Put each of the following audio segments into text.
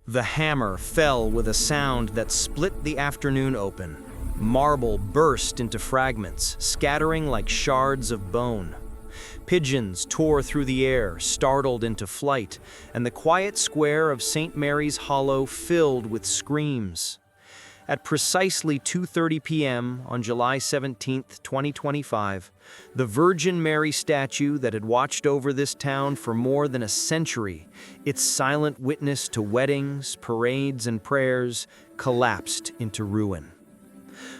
The hammer fell with a sound that split the afternoon open. Marble burst into fragments, scattering like shards of bone. Pigeons tore through the air, startled into flight, and the quiet square of St. Mary's Hollow filled with screams. At precisely 2:30 p.m. on July 17, 2025, the Virgin Mary statue that had watched over this town for more than a century, its silent witness to weddings, parades, and prayers, collapsed into ruin.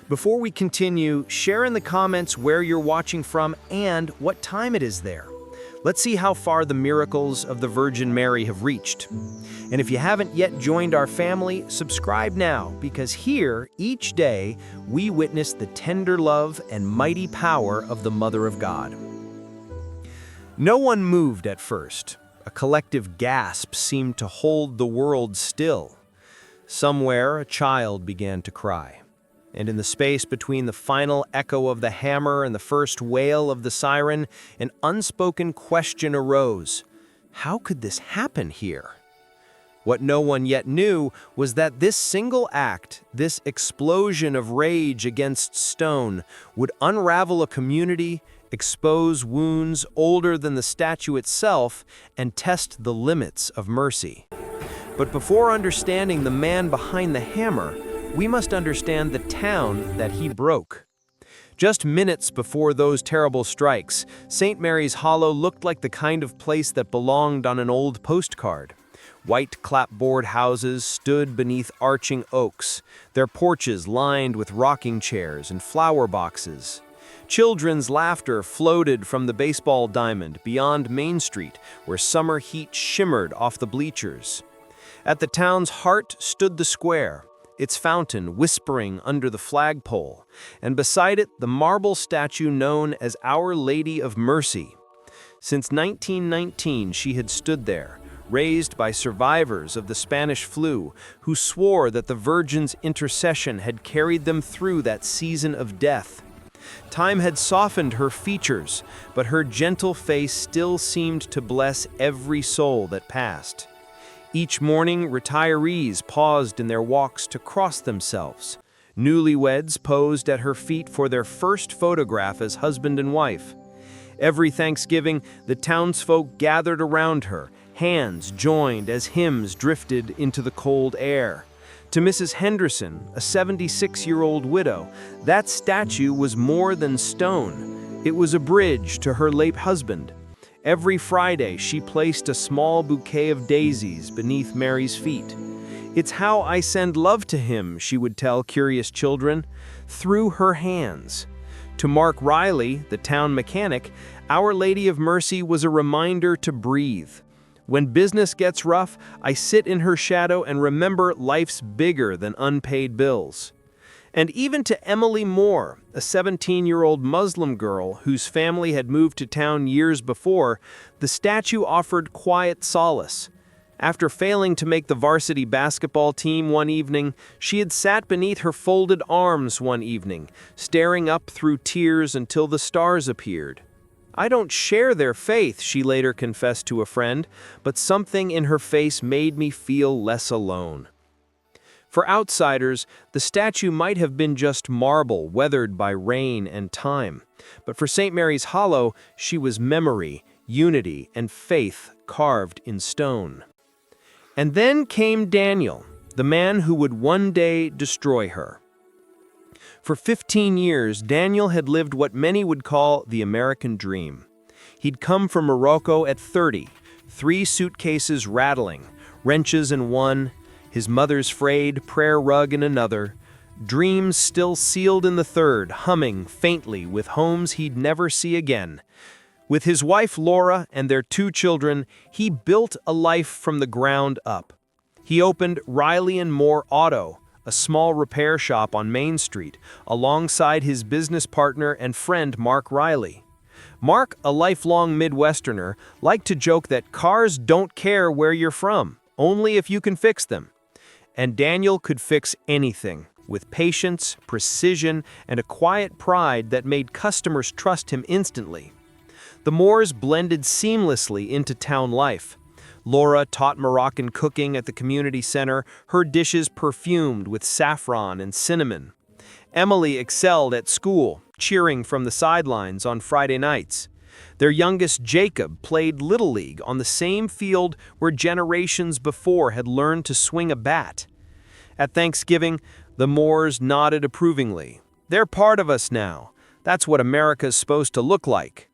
Before we continue, share in the comments where you're watching from and what time it is there. Let's see how far the miracles of the Virgin Mary have reached. And if you haven't yet joined our family, subscribe now, because here, each day, we witness the tender love and mighty power of the Mother of God. No one moved at first. A collective gasp seemed to hold the world still. Somewhere, a child began to cry. And in the space between the final echo of the hammer and the first wail of the siren, an unspoken question arose. How could this happen here? What no one yet knew was that this single act, this explosion of rage against stone, would unravel a community, expose wounds older than the statue itself, and test the limits of mercy. But before understanding the man behind the hammer, we must understand the town that he broke. Just minutes before those terrible strikes, St. Mary's Hollow looked like the kind of place that belonged on an old postcard. White clapboard houses stood beneath arching oaks, their porches lined with rocking chairs and flower boxes. Children's laughter floated from the baseball diamond beyond Main Street, where summer heat shimmered off the bleachers. At the town's heart stood the square, its fountain whispering under the flagpole, and beside it the marble statue known as Our Lady of Mercy. Since 1919 she had stood there, raised by survivors of the Spanish flu, who swore that the Virgin's intercession had carried them through that season of death. Time had softened her features, but her gentle face still seemed to bless every soul that passed. Each morning, retirees paused in their walks to cross themselves. Newlyweds posed at her feet for their first photograph as husband and wife. Every Thanksgiving, the townsfolk gathered around her, hands joined as hymns drifted into the cold air. To Mrs. Henderson, a 76-year-old widow, that statue was more than stone. It was a bridge to her late husband. Every Friday, she placed a small bouquet of daisies beneath Mary's feet. "It's how I send love to him," she would tell curious children, through her hands. To Mark Riley, the town mechanic, Our Lady of Mercy was a reminder to breathe. "When business gets rough, I sit in her shadow and remember life's bigger than unpaid bills." And even to Emily Moore, a 17-year-old Muslim girl whose family had moved to town years before, the statue offered quiet solace. After failing to make the varsity basketball team one evening, she had sat beneath her folded arms one evening, staring up through tears until the stars appeared. "I don't share their faith," she later confessed to a friend, "but something in her face made me feel less alone." For outsiders, the statue might have been just marble weathered by rain and time. But for St. Mary's Hollow, she was memory, unity, and faith carved in stone. And then came Daniel, the man who would one day destroy her. For 15 years, Daniel had lived what many would call the American dream. He'd come from Morocco at 30, 3 suitcases rattling, wrenches in one, his mother's frayed prayer rug in another, dreams still sealed in the third, humming faintly with homes he'd never see again. With his wife Laura and their 2 children, he built a life from the ground up. He opened Riley and Moore Auto, a small repair shop on Main Street, alongside his business partner and friend Mark Riley. Mark, a lifelong Midwesterner, liked to joke that cars don't care where you're from, only if you can fix them. And Daniel could fix anything, with patience, precision, and a quiet pride that made customers trust him instantly. The Moores blended seamlessly into town life. Laura taught Moroccan cooking at the community center, her dishes perfumed with saffron and cinnamon. Emily excelled at school, cheering from the sidelines on Friday nights. Their youngest, Jacob, played Little League on the same field where generations before had learned to swing a bat. At Thanksgiving, the Moores nodded approvingly. They're part of us now. That's what America's supposed to look like.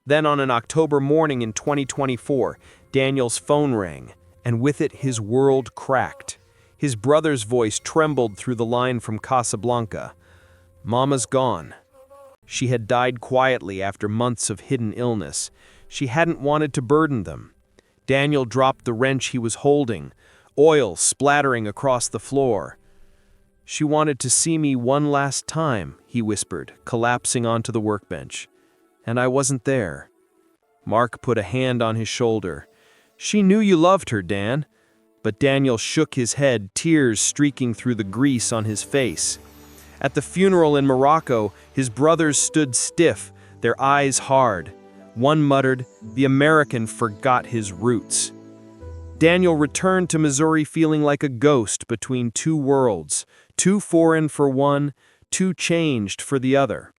Then on an October morning in 2024, Daniel's phone rang, and with it his world cracked. His brother's voice trembled through the line from Casablanca. Mama's gone. She had died quietly after months of hidden illness. She hadn't wanted to burden them. Daniel dropped the wrench he was holding, oil splattering across the floor. "She wanted to see me one last time," he whispered, collapsing onto the workbench. "And I wasn't there." Mark put a hand on his shoulder. "She knew you loved her, Dan." But Daniel shook his head, tears streaking through the grease on his face. At the funeral in Morocco, his brothers stood stiff, their eyes hard. One muttered, "The American forgot his roots." Daniel returned to Missouri feeling like a ghost between two worlds, too foreign for one, too changed for the other.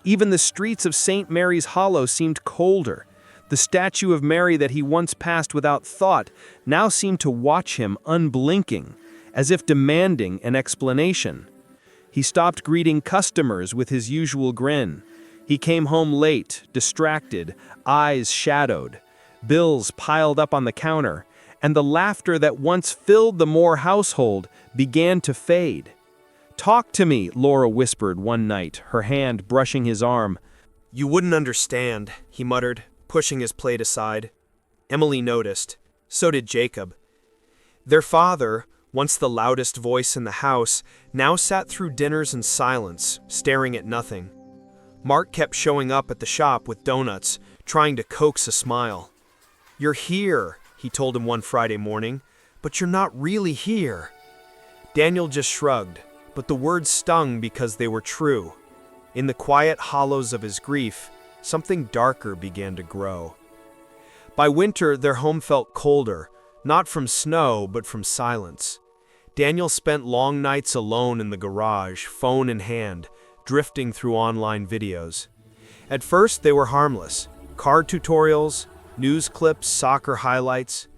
Even the streets of St. Mary's Hollow seemed colder. The statue of Mary that he once passed without thought now seemed to watch him unblinking, as if demanding an explanation. He stopped greeting customers with his usual grin. He came home late, distracted, eyes shadowed, bills piled up on the counter, and the laughter that once filled the Moore household began to fade. "Talk to me," Laura whispered one night, her hand brushing his arm. "You wouldn't understand," he muttered, pushing his plate aside. Emily noticed. So did Jacob. Their father, once the loudest voice in the house, now sat through dinners in silence, staring at nothing. Mark kept showing up at the shop with donuts, trying to coax a smile. "You're here," he told him one Friday morning, "but you're not really here." Daniel just shrugged, but the words stung because they were true. In the quiet hollows of his grief, something darker began to grow. By winter, their home felt colder, not from snow, but from silence. Daniel spent long nights alone in the garage, phone in hand, drifting through online videos. At first, they were harmless, car tutorials, news clips, soccer highlights.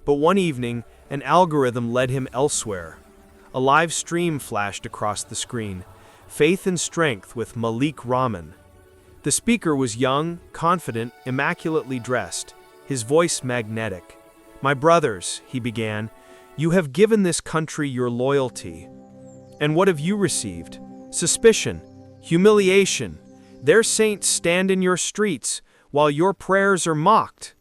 But one evening, an algorithm led him elsewhere. A live stream flashed across the screen, Faith and Strength with Malik Rahman. The speaker was young, confident, immaculately dressed, his voice magnetic. "My brothers," he began, "you have given this country your loyalty. And what have you received? Suspicion, humiliation. Their saints stand in your streets, while your prayers are mocked."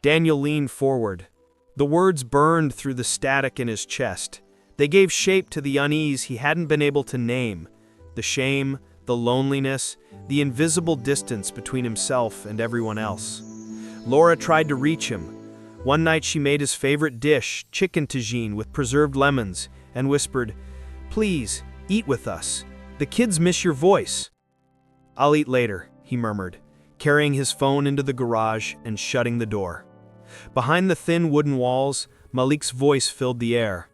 Daniel leaned forward. The words burned through the static in his chest. They gave shape to the unease he hadn't been able to name, the shame, the loneliness, the invisible distance between himself and everyone else. Laura tried to reach him. One night she made his favorite dish, chicken tagine with preserved lemons, and whispered, "Please, eat with us. The kids miss your voice." "I'll eat later," he murmured, carrying his phone into the garage and shutting the door. Behind the thin wooden walls, Malik's voice filled the air.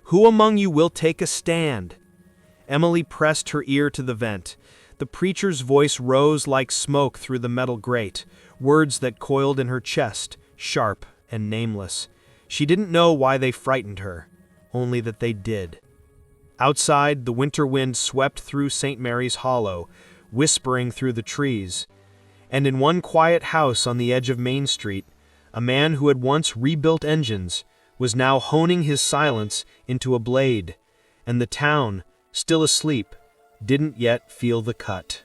"Who among you will take a stand?" Emily pressed her ear to the vent. The preacher's voice rose like smoke through the metal grate, words that coiled in her chest, sharp and nameless. She didn't know why they frightened her, only that they did. Outside, the winter wind swept through St. Mary's Hollow, whispering through the trees. And in one quiet house on the edge of Main Street, a man who had once rebuilt engines was now honing his silence into a blade, and the town, still asleep, didn't yet feel the cut.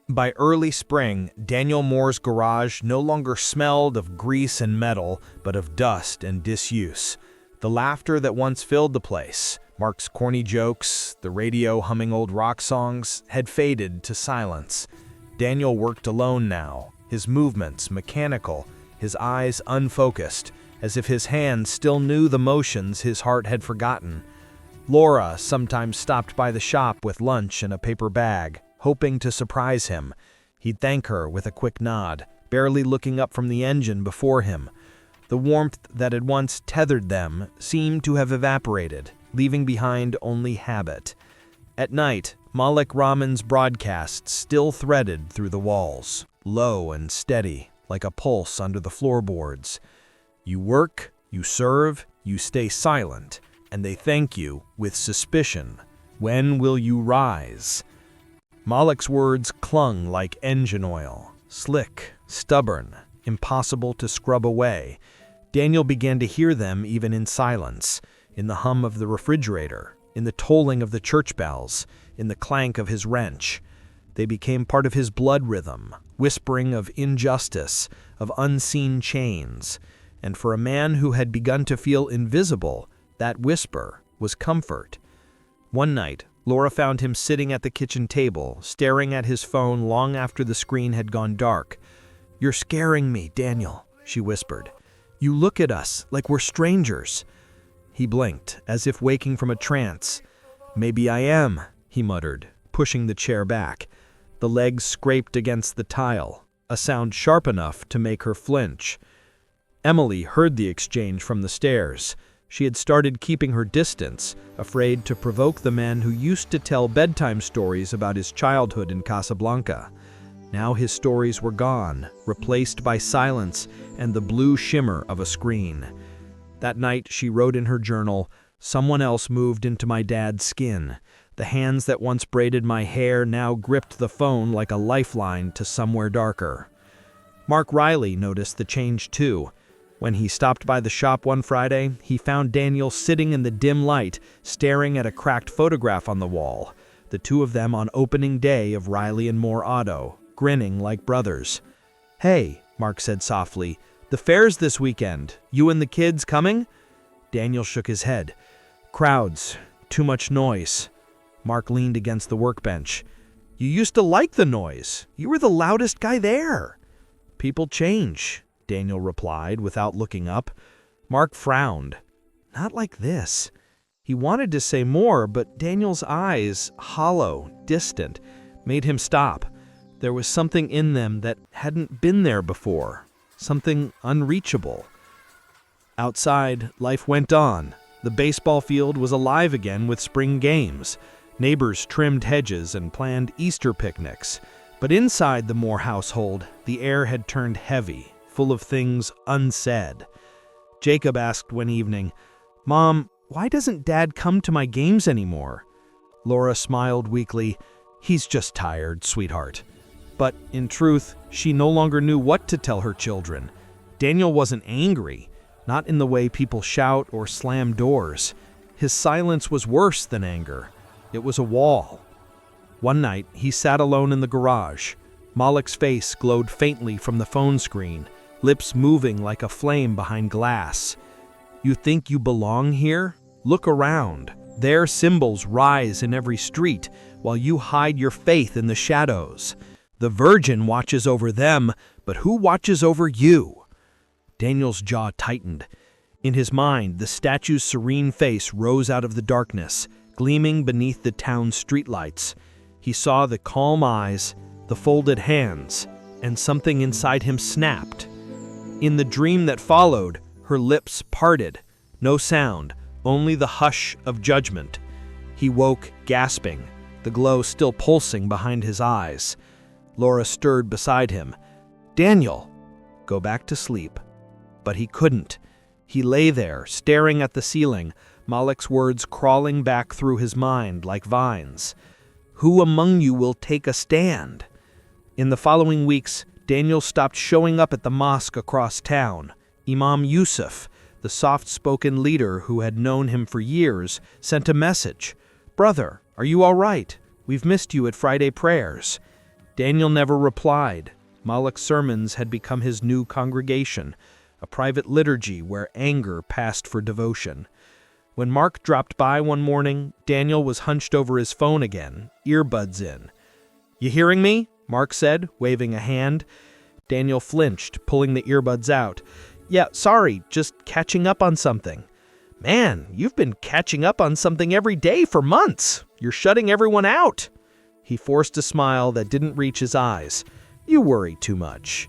By early spring, Daniel Moore's garage no longer smelled of grease and metal, but of dust and disuse. The laughter that once filled the place, Mark's corny jokes, the radio humming old rock songs, had faded to silence. Daniel worked alone now, his movements mechanical, his eyes unfocused, as if his hands still knew the motions his heart had forgotten. Laura sometimes stopped by the shop with lunch in a paper bag, hoping to surprise him. He'd thank her with a quick nod, barely looking up from the engine before him. The warmth that had once tethered them seemed to have evaporated, leaving behind only habit. At night, Malik Rahman's broadcasts still threaded through the walls, low and steady, like a pulse under the floorboards. You work, you serve, you stay silent, and they thank you with suspicion. When will you rise? Malik's words clung like engine oil, slick, stubborn, impossible to scrub away. Daniel began to hear them even in silence, in the hum of the refrigerator, in the tolling of the church bells, in the clank of his wrench. They became part of his blood rhythm, whispering of injustice, of unseen chains. And for a man who had begun to feel invisible, that whisper was comfort. One night, Laura found him sitting at the kitchen table, staring at his phone long after the screen had gone dark. "You're scaring me, Daniel," she whispered. "You look at us like we're strangers." He blinked, as if waking from a trance. "Maybe I am," he muttered, pushing the chair back. The legs scraped against the tile, a sound sharp enough to make her flinch. Emily heard the exchange from the stairs. She had started keeping her distance, afraid to provoke the man who used to tell bedtime stories about his childhood in Casablanca. Now his stories were gone, replaced by silence and the blue shimmer of a screen. That night she wrote in her journal, "Someone else moved into my dad's skin. The hands that once braided my hair now gripped the phone like a lifeline to somewhere darker." Mark Riley noticed the change too. When he stopped by the shop one Friday, he found Daniel sitting in the dim light, staring at a cracked photograph on the wall. The two of them on opening day of Riley and Moore Auto, grinning like brothers. "Hey," Mark said softly, "the fair's this weekend. You and the kids coming?" Daniel shook his head. "Crowds. Too much noise." Mark leaned against the workbench. "You used to like the noise. You were the loudest guy there." "People change," Daniel replied without looking up. Mark frowned. "Not like this." He wanted to say more, but Daniel's eyes, hollow, distant, made him stop. There was something in them that hadn't been there before, something unreachable. Outside, life went on. The baseball field was alive again with spring games. Neighbors trimmed hedges and planned Easter picnics. But inside the Moore household, the air had turned heavy, full of things unsaid. Jacob asked one evening, "Mom, why doesn't Dad come to my games anymore?" Laura smiled weakly. "He's just tired, sweetheart." But in truth, she no longer knew what to tell her children. Daniel wasn't angry, not in the way people shout or slam doors. His silence was worse than anger. It was a wall. One night, he sat alone in the garage. Malik's face glowed faintly from the phone screen, lips moving like a flame behind glass. "You think you belong here? Look around. Their symbols rise in every street, while you hide your faith in the shadows. The Virgin watches over them, but who watches over you?" Daniel's jaw tightened. In his mind, the statue's serene face rose out of the darkness, gleaming beneath the town's streetlights. He saw the calm eyes, the folded hands, and something inside him snapped. In the dream that followed, her lips parted. No sound, only the hush of judgment. He woke, gasping, the glow still pulsing behind his eyes. Laura stirred beside him. "Daniel!" "Go back to sleep." But he couldn't. He lay there, staring at the ceiling, Malik's words crawling back through his mind like vines. "Who among you will take a stand?" In the following weeks, Daniel stopped showing up at the mosque across town. Imam Yusuf, the soft-spoken leader who had known him for years, sent a message. "Brother, are you all right? We've missed you at Friday prayers." Daniel never replied. Malik's sermons had become his new congregation, a private liturgy where anger passed for devotion. When Mark dropped by one morning, Daniel was hunched over his phone again, earbuds in. "You hearing me?" Mark said, waving a hand. Daniel flinched, pulling the earbuds out. "Yeah, sorry, just catching up on something." "Man, you've been catching up on something every day for months. You're shutting everyone out." He forced a smile that didn't reach his eyes. "You worry too much."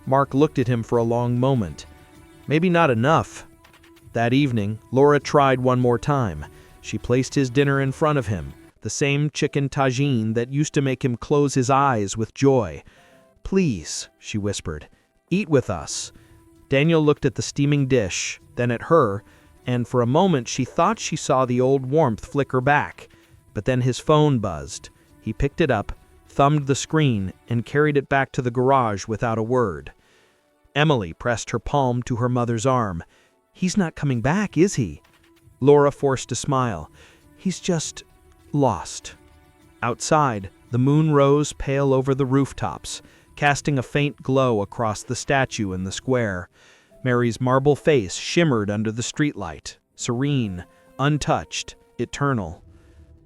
Mark looked at him for a long moment. maybe not enough. That evening, Laura tried one more time. She placed his dinner in front of him, the same chicken tagine that used to make him close his eyes with joy. "Please," she whispered, "eat with us." Daniel looked at the steaming dish, then at her, and for a moment she thought she saw the old warmth flicker back. But then his phone buzzed. He picked it up, thumbed the screen, and carried it back to the garage without a word. Emily pressed her palm to her mother's arm. "He's not coming back, is he?" Laura forced a smile. "He's just lost." Outside, the moon rose pale over the rooftops, casting a faint glow across the statue in the square. Mary's marble face shimmered under the streetlight, serene, untouched, eternal.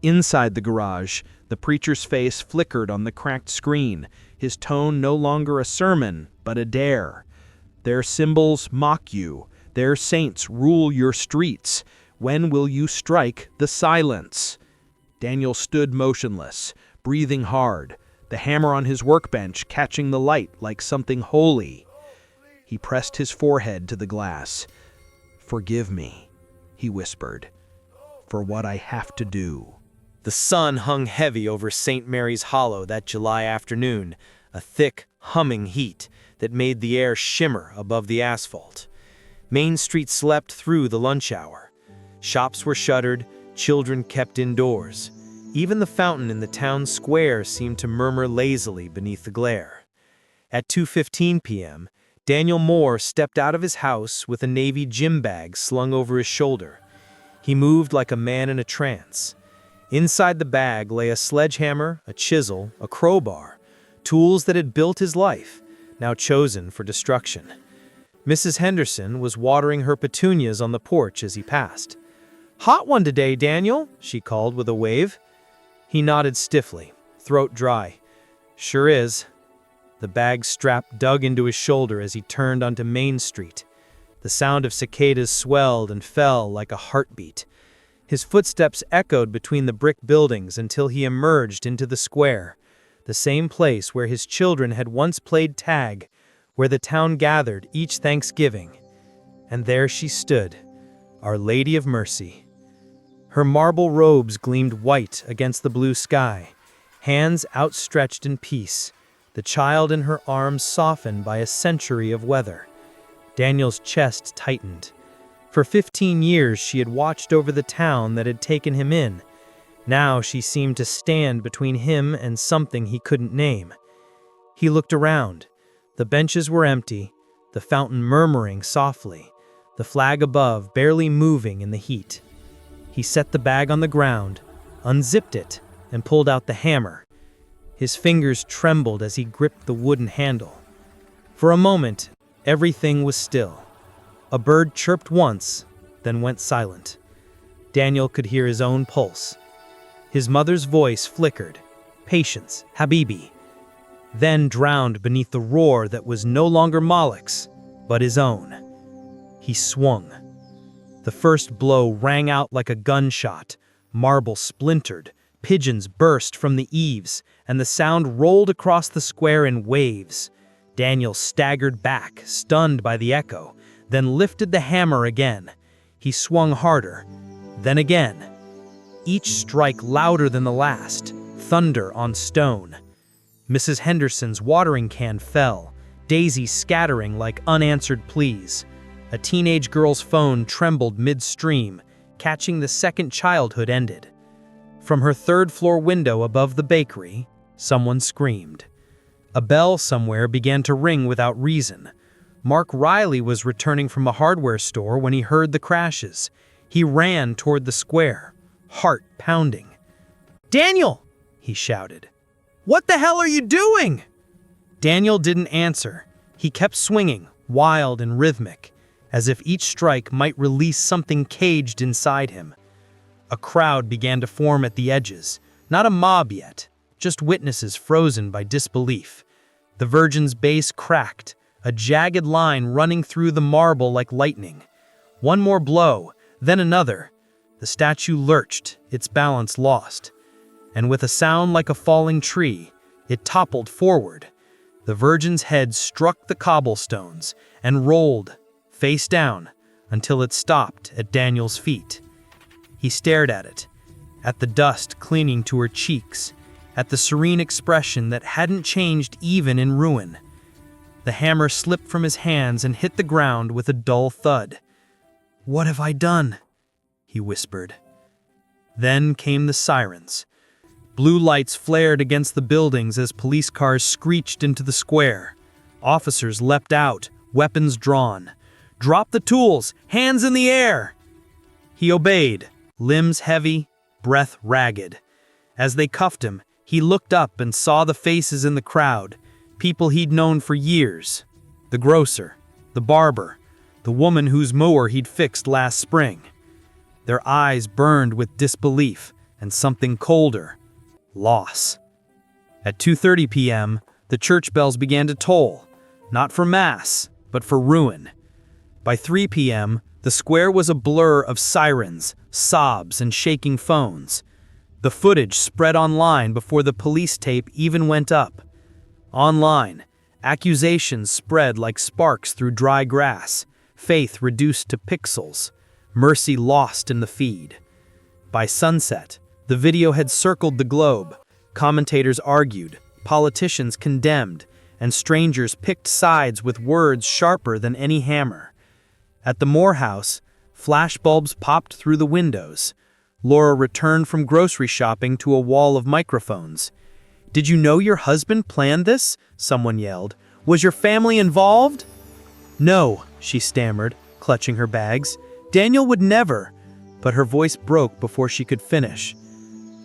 Inside the garage, the preacher's face flickered on the cracked screen, his tone no longer a sermon, but a dare. "Their symbols mock you. Their saints rule your streets. When will you strike the silence?" Daniel stood motionless, breathing hard, the hammer on his workbench catching the light like something holy. He pressed his forehead to the glass. "Forgive me," he whispered, "for what I have to do." The sun hung heavy over St. Mary's Hollow that July afternoon, a thick, humming heat that made the air shimmer above the asphalt. Main Street slept through the lunch hour. Shops were shuttered, children kept indoors. Even the fountain in the town square seemed to murmur lazily beneath the glare. At 2:15 p.m., Daniel Moore stepped out of his house with a navy gym bag slung over his shoulder. He moved like a man in a trance. Inside the bag lay a sledgehammer, a chisel, a crowbar, tools that had built his life, now chosen for destruction. Mrs. Henderson was watering her petunias on the porch as he passed. "Hot one today, Daniel," she called with a wave. He nodded stiffly, throat dry. "Sure is." The bag strap dug into his shoulder as he turned onto Main Street. The sound of cicadas swelled and fell like a heartbeat. His footsteps echoed between the brick buildings until he emerged into the square, the same place where his children had once played tag, where the town gathered each Thanksgiving. And there she stood, Our Lady of Mercy. Her marble robes gleamed white against the blue sky, hands outstretched in peace, the child in her arms softened by a century of weather. Daniel's chest tightened. For 15 years she had watched over the town that had taken him in. Now she seemed to stand between him and something he couldn't name. He looked around. The benches were empty, the fountain murmuring softly, the flag above barely moving in the heat. He set the bag on the ground, unzipped it, and pulled out the hammer. His fingers trembled as he gripped the wooden handle. For a moment, everything was still. A bird chirped once, then went silent. Daniel could hear his own pulse. His mother's voice flickered, "Patience, Habibi," then drowned beneath the roar that was no longer Moloch's, but his own. He swung. The first blow rang out like a gunshot. Marble splintered, pigeons burst from the eaves, and the sound rolled across the square in waves. Daniel staggered back, stunned by the echo, then lifted the hammer again. He swung harder, then again. Each strike louder than the last, thunder on stone. Mrs. Henderson's watering can fell, daisies scattering like unanswered pleas. A teenage girl's phone trembled midstream, catching the second childhood ended. From her third-floor window above the bakery, someone screamed. A bell somewhere began to ring without reason. Mark Riley was returning from a hardware store when he heard the crashes. He ran toward the square, heart pounding. "Daniel!" he shouted. "What the hell are you doing?" Daniel didn't answer. He kept swinging, wild and rhythmic, as if each strike might release something caged inside him. A crowd began to form at the edges, not a mob yet, just witnesses frozen by disbelief. The Virgin's base cracked, a jagged line running through the marble like lightning. One more blow, then another. The statue lurched, its balance lost. And with a sound like a falling tree, it toppled forward. The Virgin's head struck the cobblestones and rolled, face down, until it stopped at Daniel's feet. He stared at it, at the dust clinging to her cheeks, at the serene expression that hadn't changed even in ruin. The hammer slipped from his hands and hit the ground with a dull thud. "What have I done?" he whispered. Then came the sirens. Blue lights flared against the buildings as police cars screeched into the square. Officers leapt out, weapons drawn. "Drop the tools! Hands in the air!" He obeyed, limbs heavy, breath ragged. As they cuffed him, he looked up and saw the faces in the crowd, people he'd known for years. The grocer, the barber, the woman whose mower he'd fixed last spring. Their eyes burned with disbelief and something colder, loss. At 2:30 p.m., the church bells began to toll, not for mass, but for ruin. By 3 p.m., the square was a blur of sirens, sobs, and shaking phones. The footage spread online before the police tape even went up. Online, accusations spread like sparks through dry grass, faith reduced to pixels, mercy lost in the feed. By sunset, the video had circled the globe. Commentators argued, politicians condemned, and strangers picked sides with words sharper than any hammer. At the Moore house, flashbulbs popped through the windows. Laura returned from grocery shopping to a wall of microphones. "Did you know your husband planned this?" someone yelled. "Was your family involved?" "No," she stammered, clutching her bags. "Daniel would never." But her voice broke before she could finish.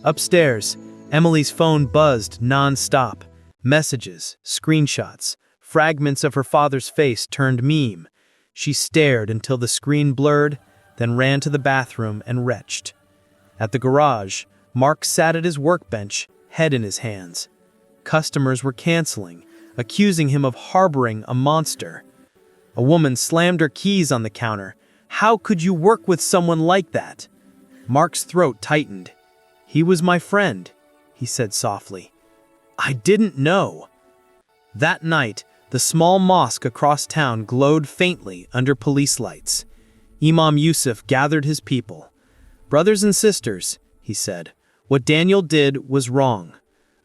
Upstairs, Emily's phone buzzed non-stop. Messages, screenshots, fragments of her father's face turned meme. She stared until the screen blurred, then ran to the bathroom and retched. At the garage, Mark sat at his workbench, head in his hands. Customers were canceling, accusing him of harboring a monster. A woman slammed her keys on the counter. "How could you work with someone like that?" Mark's throat tightened. "He was my friend," he said softly. "I didn't know." That night, the small mosque across town glowed faintly under police lights. Imam Yusuf gathered his people. "Brothers and sisters," he said, "what Daniel did was wrong,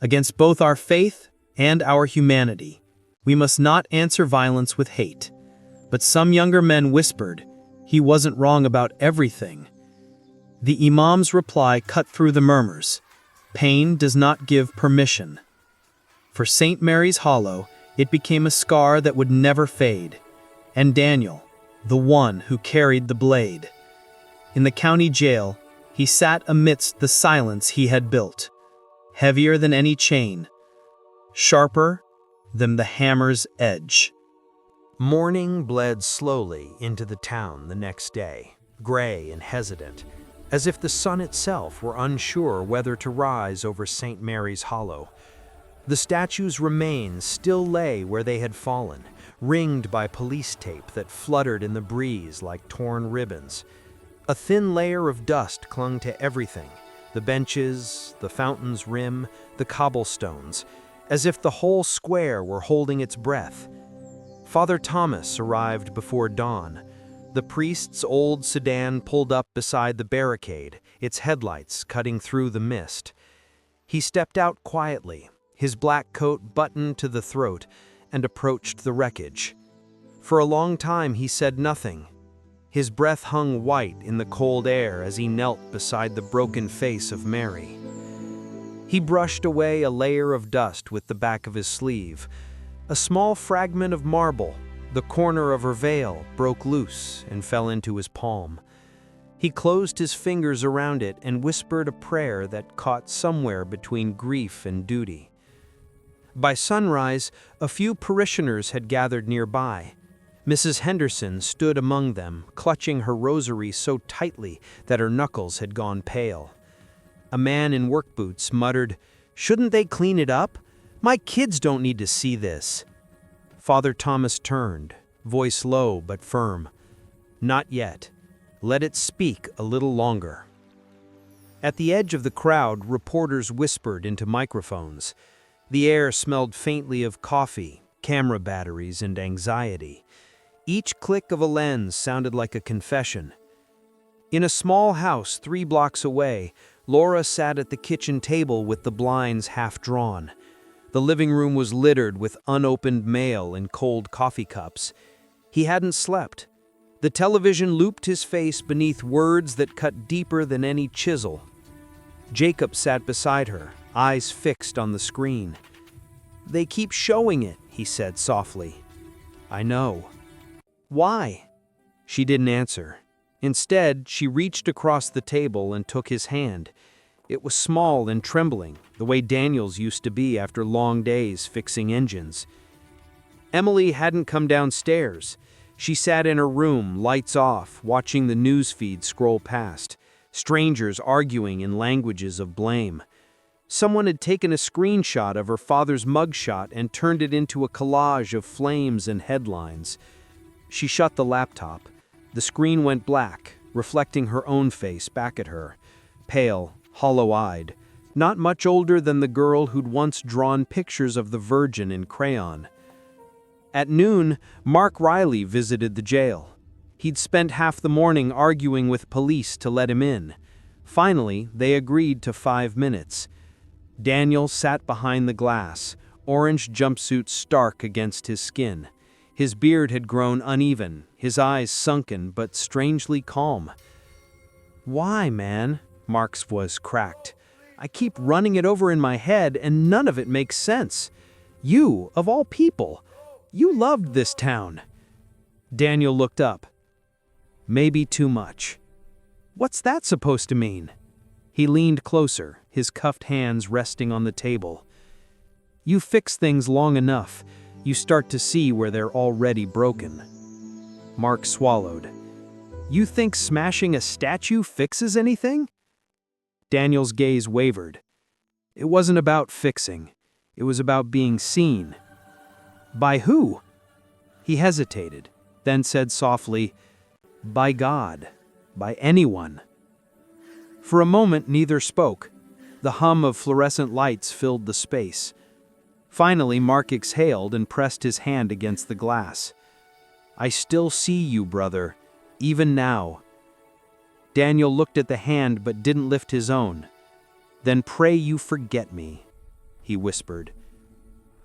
against both our faith and our humanity. We must not answer violence with hate." But some younger men whispered, "He wasn't wrong about everything." The imam's reply cut through the murmurs. Pain does not give permission. For St. Mary's Hollow, it became a scar that would never fade. And Daniel, the one who carried the blade. In the county jail, he sat amidst the silence he had built, heavier than any chain, sharper than the hammer's edge. Morning bled slowly into the town the next day, gray and hesitant, as if the sun itself were unsure whether to rise over St. Mary's Hollow. The statue's remains still lay where they had fallen, ringed by police tape that fluttered in the breeze like torn ribbons. A thin layer of dust clung to everything, the benches, the fountain's rim, the cobblestones, as if the whole square were holding its breath. Father Thomas arrived before dawn. The priest's old sedan pulled up beside the barricade, its headlights cutting through the mist. He stepped out quietly, his black coat buttoned to the throat, and approached the wreckage. For a long time he said nothing. His breath hung white in the cold air as he knelt beside the broken face of Mary. He brushed away a layer of dust with the back of his sleeve. A small fragment of marble, the corner of her veil, broke loose and fell into his palm. He closed his fingers around it and whispered a prayer that caught somewhere between grief and duty. By sunrise, a few parishioners had gathered nearby. Mrs. Henderson stood among them, clutching her rosary so tightly that her knuckles had gone pale. A man in work boots muttered, "Shouldn't they clean it up? My kids don't need to see this." Father Thomas turned, voice low but firm. "Not yet. Let it speak a little longer." At the edge of the crowd, reporters whispered into microphones. The air smelled faintly of coffee, camera batteries, and anxiety. Each click of a lens sounded like a confession. In a small house 3 blocks away, Laura sat at the kitchen table with the blinds half drawn. The living room was littered with unopened mail and cold coffee cups. He hadn't slept. The television looped his face beneath words that cut deeper than any chisel. Jacob sat beside her, eyes fixed on the screen. "They keep showing it," he said softly. "I know." "Why?" She didn't answer. Instead, she reached across the table and took his hand. It was small and trembling, the way Daniel's used to be after long days fixing engines. Emily hadn't come downstairs. She sat in her room, lights off, watching the news feed scroll past, strangers arguing in languages of blame. Someone had taken a screenshot of her father's mugshot and turned it into a collage of flames and headlines. She shut the laptop. The screen went black, reflecting her own face back at her, pale, hollow-eyed, not much older than the girl who'd once drawn pictures of the Virgin in crayon. At noon, Mark Riley visited the jail. He'd spent half the morning arguing with police to let him in. Finally, they agreed to 5 minutes. Daniel sat behind the glass, orange jumpsuit stark against his skin. His beard had grown uneven, his eyes sunken but strangely calm. "Why, man?" Mark's voice cracked. "I keep running it over in my head and none of it makes sense. You, of all people, you loved this town." Daniel looked up. "Maybe too much." "What's that supposed to mean?" He leaned closer, his cuffed hands resting on the table. "You fix things long enough, you start to see where they're already broken." Mark swallowed. "You think smashing a statue fixes anything?" Daniel's gaze wavered. It wasn't about fixing. It was about being seen. "By who?" He hesitated, then said softly, "By God. By anyone." For a moment, neither spoke. The hum of fluorescent lights filled the space. Finally, Mark exhaled and pressed his hand against the glass. "I still see you, brother, even now." Daniel looked at the hand but didn't lift his own. "Then pray you forget me," he whispered.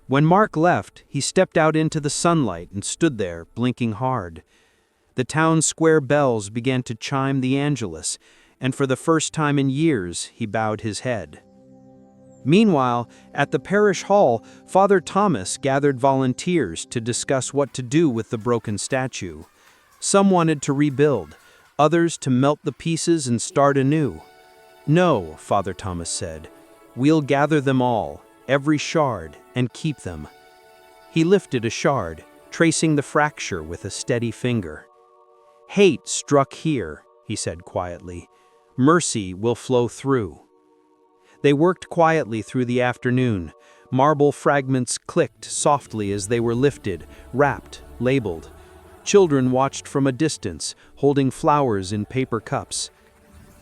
When Mark left, he stepped out into the sunlight and stood there, blinking hard. The town square bells began to chime the Angelus, and for the first time in years, he bowed his head. Meanwhile, at the parish hall, Father Thomas gathered volunteers to discuss what to do with the broken statue. Some wanted to rebuild, others to melt the pieces and start anew. "No," Father Thomas said, "we'll gather them all, every shard, and keep them." He lifted a shard, tracing the fracture with a steady finger. "Hate struck here," he said quietly. "Mercy will flow through." They worked quietly through the afternoon. Marble fragments clicked softly as they were lifted, wrapped, labeled. Children watched from a distance, holding flowers in paper cups.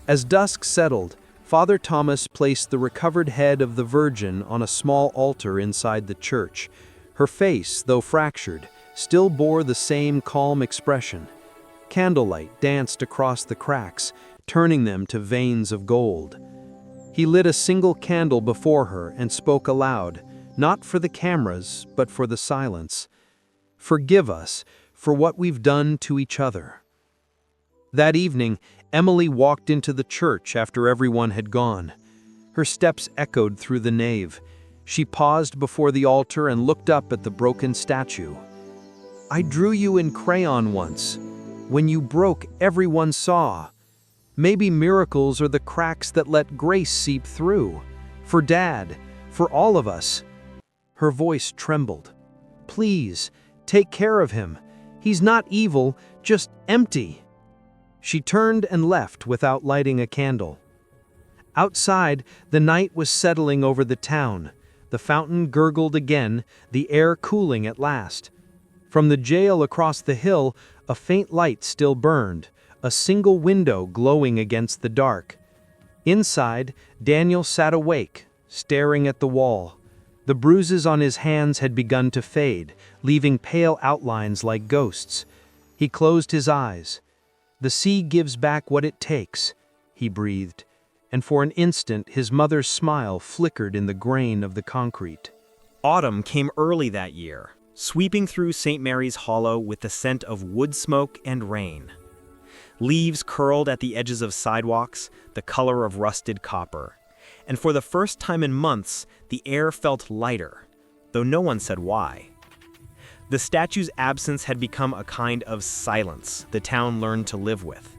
As dusk settled, Father Thomas placed the recovered head of the Virgin on a small altar inside the church. Her face, though fractured, still bore the same calm expression. Candlelight danced across the cracks, turning them to veins of gold. He lit a single candle before her and spoke aloud, not for the cameras, but for the silence. "Forgive us for what we've done to each other." That evening, Emily walked into the church after everyone had gone. Her steps echoed through the nave. She paused before the altar and looked up at the broken statue. "I drew you in crayon once. When you broke, everyone saw. Maybe miracles are the cracks that let grace seep through. For Dad, for all of us." Her voice trembled. "Please, take care of him. He's not evil, just empty." She turned and left without lighting a candle. Outside, the night was settling over the town. The fountain gurgled again, the air cooling at last. From the jail across the hill, a faint light still burned, a single window glowing against the dark. Inside, Daniel sat awake, staring at the wall. The bruises on his hands had begun to fade, leaving pale outlines like ghosts. He closed his eyes. "The sea gives back what it takes," he breathed, and for an instant his mother's smile flickered in the grain of the concrete. Autumn came early that year, sweeping through St. Mary's Hollow with the scent of wood smoke and rain. Leaves curled at the edges of sidewalks, the color of rusted copper. And for the first time in months, the air felt lighter, though no one said why. The statue's absence had become a kind of silence the town learned to live with,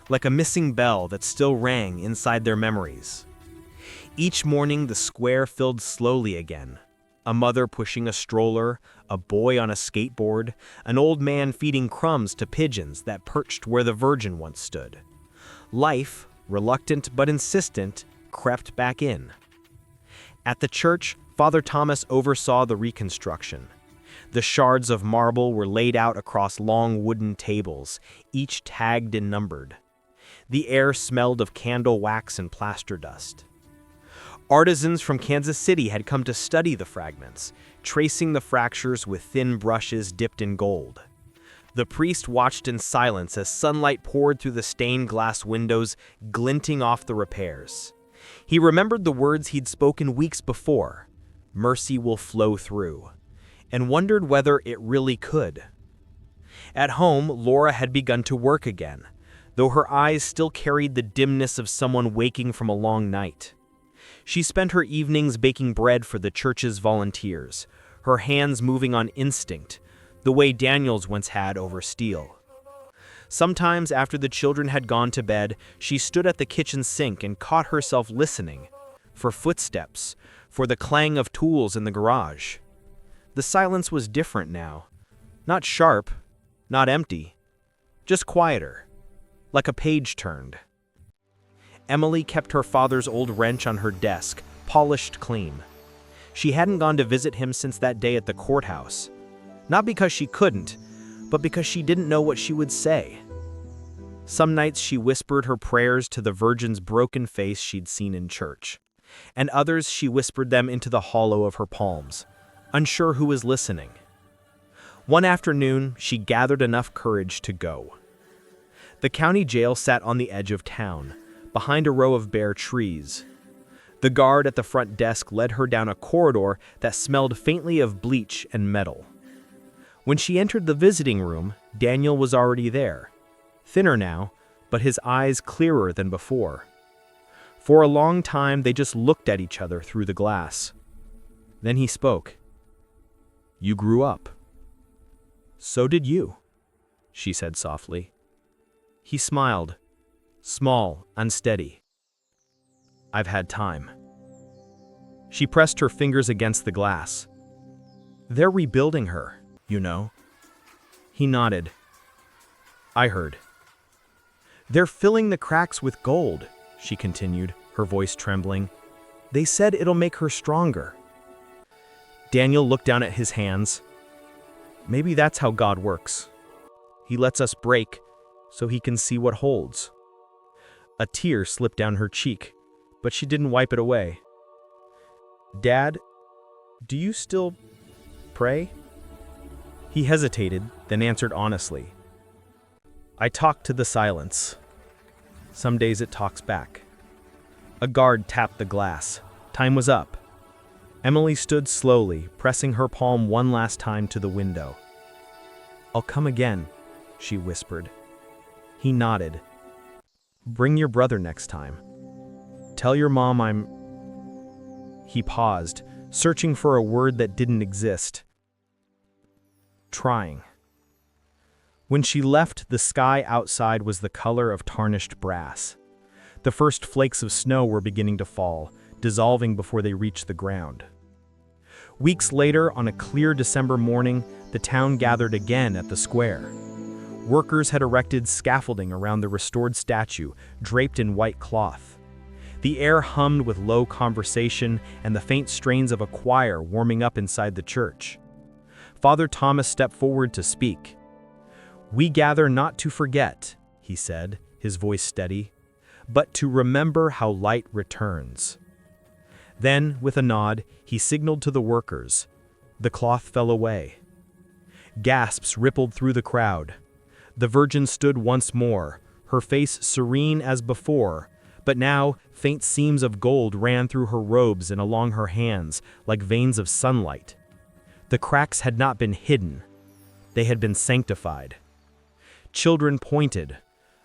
like a missing bell that still rang inside their memories. Each morning, the square filled slowly again. A mother pushing a stroller, a boy on a skateboard, an old man feeding crumbs to pigeons that perched where the Virgin once stood. Life, reluctant but insistent, crept back in. At the church, Father Thomas oversaw the reconstruction. The shards of marble were laid out across long wooden tables, each tagged and numbered. The air smelled of candle wax and plaster dust. Artisans from Kansas City had come to study the fragments, tracing the fractures with thin brushes dipped in gold. The priest watched in silence as sunlight poured through the stained glass windows, glinting off the repairs. He remembered the words he'd spoken weeks before, "Mercy will flow through," and wondered whether it really could. At home, Laura had begun to work again, though her eyes still carried the dimness of someone waking from a long night. She spent her evenings baking bread for the church's volunteers, her hands moving on instinct, the way Daniel's once had over steel. Sometimes, after the children had gone to bed, she stood at the kitchen sink and caught herself listening, for footsteps, for the clang of tools in the garage. The silence was different now. Not sharp, not empty, just quieter, like a page turned. Emily kept her father's old wrench on her desk, polished clean. She hadn't gone to visit him since that day at the courthouse. Not because she couldn't, but because she didn't know what she would say. Some nights she whispered her prayers to the Virgin's broken face she'd seen in church, and others she whispered them into the hollow of her palms, unsure who was listening. One afternoon, she gathered enough courage to go. The county jail sat on the edge of town, behind a row of bare trees. The guard at the front desk led her down a corridor that smelled faintly of bleach and metal. When she entered the visiting room, Daniel was already there, thinner now, but his eyes clearer than before. For a long time, they just looked at each other through the glass. Then he spoke. "You grew up." "So did you," she said softly. He smiled, small, unsteady. "I've had time." She pressed her fingers against the glass. "They're rebuilding her, you know." He nodded. "I heard." "They're filling the cracks with gold," she continued, her voice trembling. "They said it'll make her stronger." Daniel looked down at his hands. "Maybe that's how God works. He lets us break so he can see what holds." A tear slipped down her cheek, but she didn't wipe it away. "Dad, do you still pray?" He hesitated, then answered honestly. "I talk to the silence. Some days it talks back." A guard tapped the glass. Time was up. Emily stood slowly, pressing her palm one last time to the window. "I'll come again," she whispered. He nodded. "Bring your brother next time. Tell your mom I'm—" He paused, searching for a word that didn't exist. "Trying." When she left, the sky outside was the color of tarnished brass. The first flakes of snow were beginning to fall, dissolving before they reached the ground. Weeks later, on a clear December morning, the town gathered again at the square. Workers had erected scaffolding around the restored statue, draped in white cloth. The air hummed with low conversation and the faint strains of a choir warming up inside the church. Father Thomas stepped forward to speak. "We gather not to forget," he said, his voice steady, "but to remember how light returns." Then, with a nod, he signaled to the workers. The cloth fell away. Gasps rippled through the crowd. The Virgin stood once more, her face serene as before, but now faint seams of gold ran through her robes and along her hands like veins of sunlight. The cracks had not been hidden. They had been sanctified. Children pointed.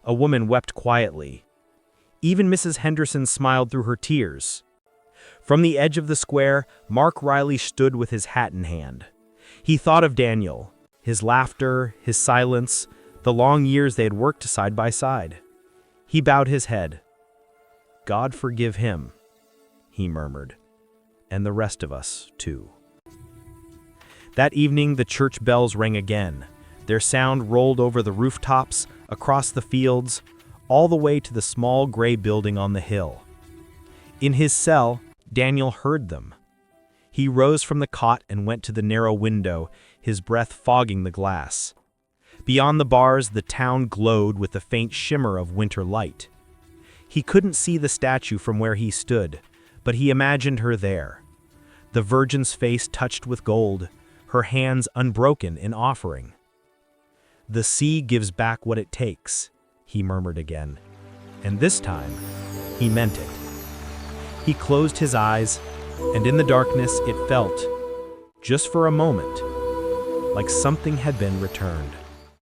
A woman wept quietly. Even Mrs. Henderson smiled through her tears. From the edge of the square, Mark Riley stood with his hat in hand. He thought of Daniel, his laughter, his silence, the long years they had worked side by side. He bowed his head. "God forgive him," he murmured, "and the rest of us, too." That evening, the church bells rang again. Their sound rolled over the rooftops, across the fields, all the way to the small gray building on the hill. In his cell, Daniel heard them. He rose from the cot and went to the narrow window, his breath fogging the glass. Beyond the bars, the town glowed with the faint shimmer of winter light. He couldn't see the statue from where he stood, but he imagined her there. The Virgin's face touched with gold, her hands unbroken in offering. "The sea gives back what it takes," he murmured again, and this time, he meant it. He closed his eyes, and in the darkness it felt, just for a moment, like something had been returned.